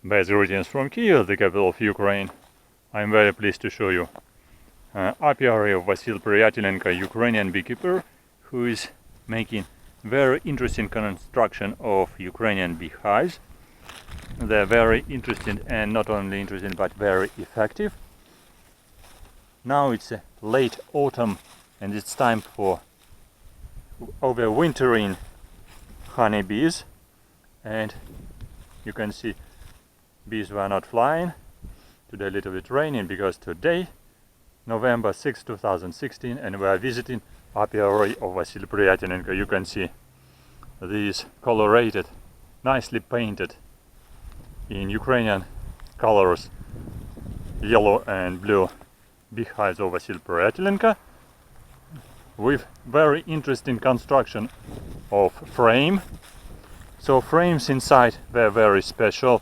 Best greetings from Kiev, the capital of Ukraine. I'm very pleased to show you apiary of Vasyl Priyatelenko, Ukrainian beekeeper, who is making very interesting construction of Ukrainian beehives. They're very interesting, and not only interesting but very effective. Now it's late autumn and it's time for overwintering honeybees, and you can see bees were not flying. Today a little bit raining because today November 6, 2016, and we are visiting apiary of Vasyl Priyatelenko. You can see these colorated, nicely painted in Ukrainian colors, yellow and blue beehives of Vasyl Priyatelenko, with very interesting construction of frame. So frames inside were very special,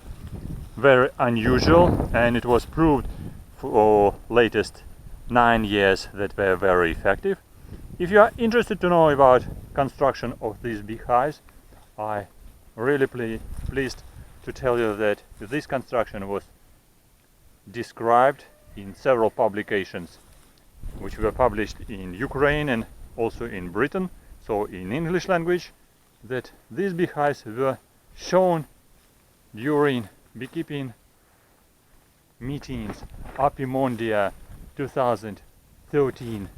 very unusual, and it was proved for latest 9 years that they are very effective. If you are interested to know about construction of these beehives, I really pleased to tell you that this construction was described in several publications which were published in Ukraine and also in Britain, so in English language, that these beehives were shown during beekeeping meetings APIMONDIA 2013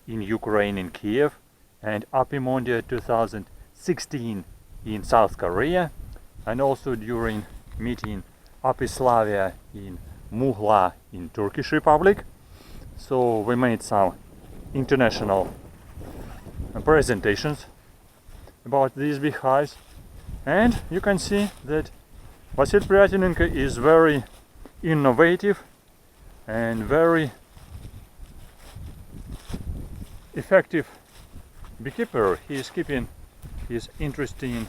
in Ukraine, in Kiev, and APIMONDIA 2016 in South Korea, and also during meeting APISLAVIA in Mugla in Turkish Republic. So we made some international presentations about these beehives, and you can see that Vasyl Priyatelenko is very innovative and very effective beekeeper. He is keeping his interesting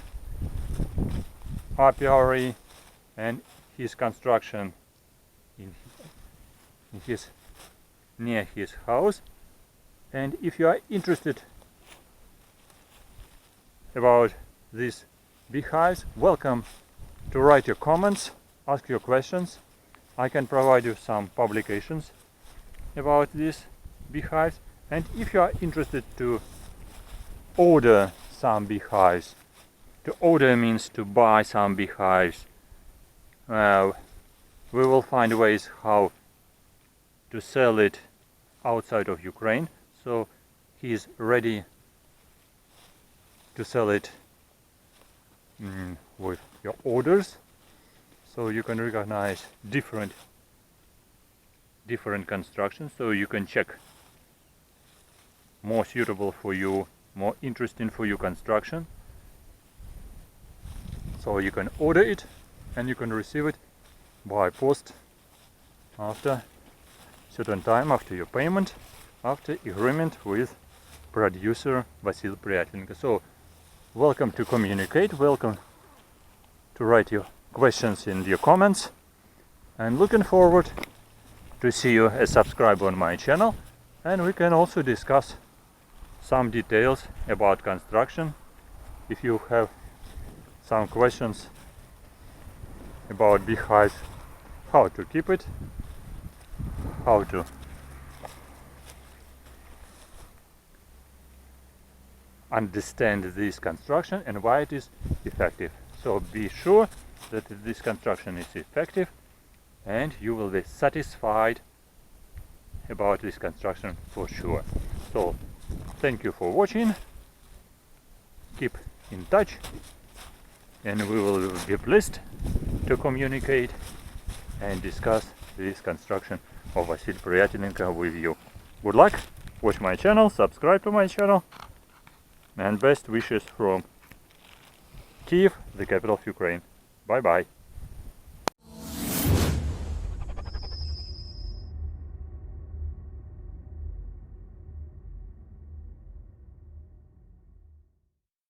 apiary and his construction near his house. And if you are interested about these beehives, welcome to write your comments, ask your questions. I can provide you some publications about these beehives. And if you are interested to order some beehives, to order means to buy some beehives, we will find ways how to sell it outside of Ukraine. So he is ready to sell it with your orders, so you can recognize different constructions, so you can check more suitable for you, more interesting for you construction. So you can order it and you can receive it by post after certain time, after your payment, after agreement with producer Vasyl Priyatelenko. So welcome to communicate, welcome to write your questions in your comments, and looking forward to see you as subscriber on my channel, and we can also discuss some details about construction. If you have some questions about beehives, how to keep it, how to understand this construction and why it is effective. So be sure that this construction is effective and you will be satisfied about this construction for sure. So thank you for watching, keep in touch, and we will be pleased to communicate and discuss this construction of Vasyl Priyatelenko with you. Good luck, watch my channel, subscribe to my channel, and best wishes from Kiev, the capital of Ukraine. Bye bye.